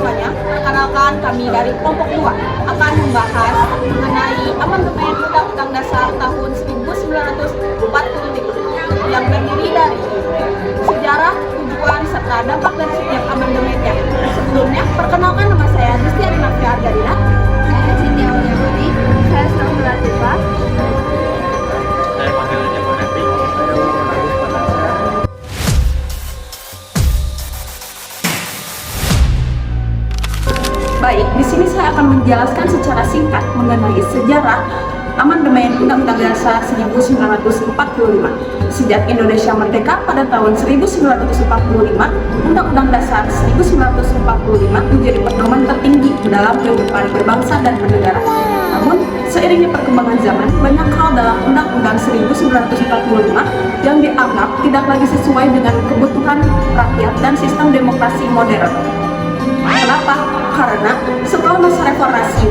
semuanya, perkenalkan kami dari kelompok 2 akan membahas mengenai amandemen Undang-Undang Dasar tahun 1945 yang terdiri dari sejarah, tujuan, serta dampak dari setiap amandemennya. Sebelumnya, perkenalkan nama saya Gustiari Nafia Argadina. Saya Siti Auliawati. Saya Selamat Latifah. Saya panggil aja Pak Nepi. Baik, di sini saya akan menjelaskan secara singkat mengenai sejarah amandemen Undang-Undang Dasar 1945. Sejak Indonesia merdeka pada tahun 1945, Undang-Undang Dasar 1945 menjadi pedoman tertinggi dalam kehidupan berbangsa dan bernegara. Namun, seiringnya perkembangan zaman, banyak hal dalam Undang-Undang 1945 yang dianggap tidak lagi sesuai dengan kebutuhan rakyat dan sistem demokrasi modern. Kenapa? Karena setelah masa reformasi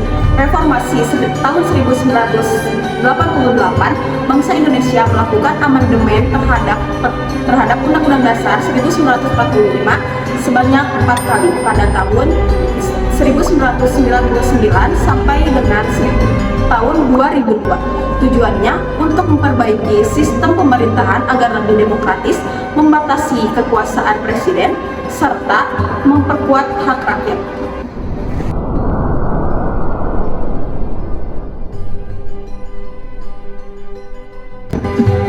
tahun 1988, bangsa Indonesia melakukan amandemen terhadap Undang-Undang Dasar 1945 sebanyak 4 kali pada tahun 1999 sampai dengan tahun 2002. Tujuannya untuk memperbaiki sistem pemerintahan agar lebih demokratis, membatasi kekuasaan presiden, serta memperkuat hak rakyat.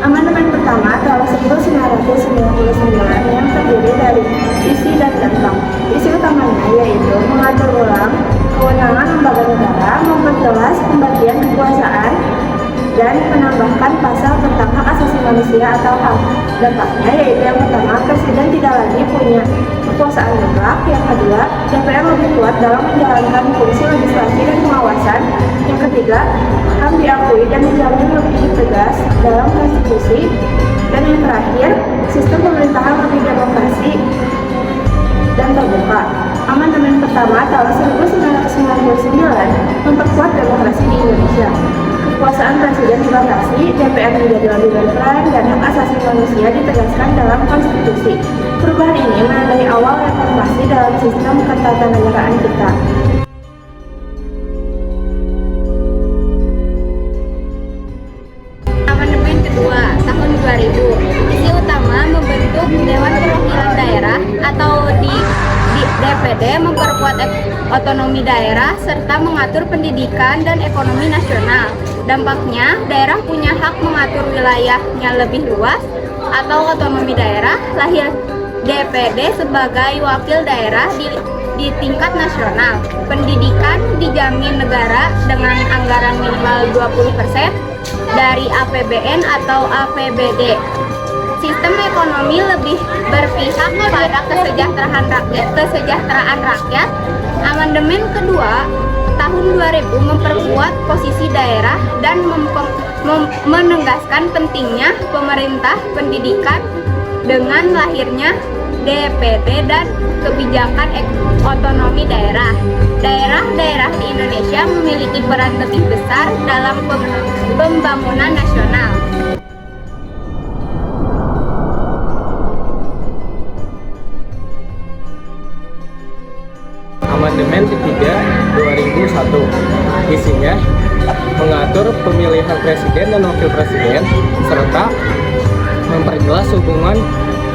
Amandemen pertama tahun 1999 yang terdiri dari isi dan tentang. Isi utamanya yaitu mengatur ulang kewenangan lembaga negara, memperjelas pembagian kekuasaan, dan menambahkan pasal tentang hak asasi manusia atau HAM. Dampaknya yaitu yang pertama, Presiden tidak lagi punya kekuasaan mutlak. Yang kedua, DPR lebih kuat dalam menjalankan fungsi legislasi dan pengawasan. Yang ketiga, HAM diakui dan dijamin lebih tegas dalam konstitusi. Dan yang terakhir, sistem pemerintahan lebih demokrasi dan terbuka. Amandemen pertama tahun 1999 memperkuat demokrasi di Indonesia. Kekuasaan presiden dibatasi, DPR menjadi lebih berperan, dan hak asasi manusia ditegaskan dalam konstitusi. Perubahan ini menandai awal reformasi dalam sistem ketatanegaraan kita. Amandemen kedua tahun 2000. Isi utama membentuk Dewan Perwakilan Daerah atau di DPD, memperkuat otonomi daerah serta mengatur pendidikan dan ekonomi nasional. Dampaknya, daerah punya hak mengatur wilayahnya lebih luas atau otonomi daerah. Lahir DPD sebagai wakil daerah di tingkat nasional. Pendidikan dijamin negara dengan anggaran minimal 20% dari APBN atau APBD. Sistem ekonomi lebih berpihak pada kesejahteraan rakyat. Amandemen kedua tahun 2000 memperkuat posisi daerah dan menegaskan pentingnya pemerintah pendidikan dengan lahirnya DPD dan kebijakan otonomi daerah. Daerah-daerah di Indonesia memiliki peran lebih besar dalam pembangunan nasional. Amandemen ketiga 2001. Isinya mengatur pemilihan presiden dan wakil presiden serta memperjelas hubungan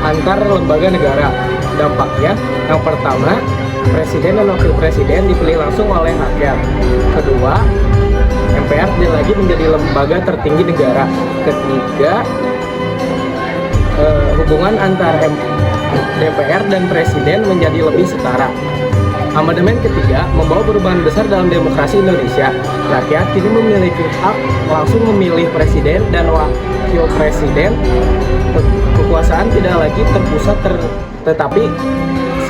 antar lembaga negara. Dampaknya, yang pertama, presiden dan wakil presiden dipilih langsung oleh rakyat. Kedua, MPR lagi menjadi lembaga tertinggi negara. Ketiga, hubungan antara DPR dan presiden menjadi lebih setara. Amandemen ketiga membawa perubahan besar dalam demokrasi Indonesia. Rakyat kini memiliki hak langsung memilih presiden dan wakil presiden. Kekuasaan tidak lagi terpusat tetapi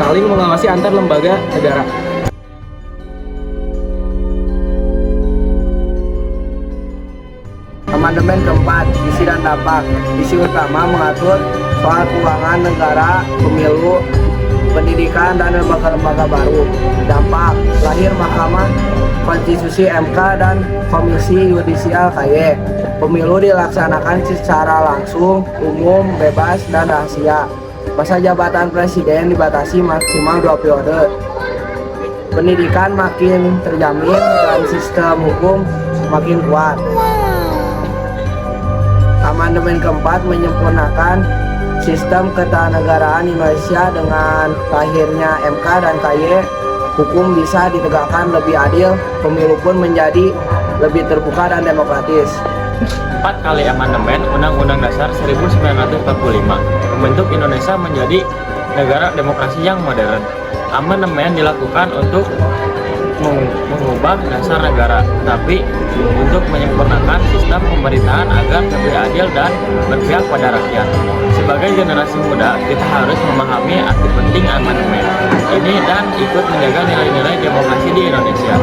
saling mengawasi antar lembaga negara. Amandemen keempat, isi dan dampak. Isi utama mengatur soal keuangan negara, pemilu, pendidikan, dan lembaga-lembaga baru. Dampak, lahir Mahkamah Konstitusi MK dan Komisi Yudisial KY. Pemilu dilaksanakan secara langsung, umum, bebas, dan rahasia. Masa jabatan presiden dibatasi maksimal 2 periode. pendidikan makin terjamin dan sistem hukum makin kuat. Amandemen keempat menyempurnakan sistem ketatanegaraan Indonesia dengan lahirnya MK dan KY. Hukum bisa ditegakkan lebih adil, pemilu pun menjadi lebih terbuka dan demokratis. 4 kali amandemen Undang-Undang Dasar 1945 membentuk Indonesia menjadi negara demokrasi yang modern. Amandemen dilakukan untuk mengubah dasar negara, tapi untuk menyempurnakan sistem pemerintahan agar lebih adil dan berpihak pada rakyat. Sebagai generasi muda, kita harus memahami arti penting amandemen ini dan ikut menjaga nilai-nilai demokrasi di Indonesia.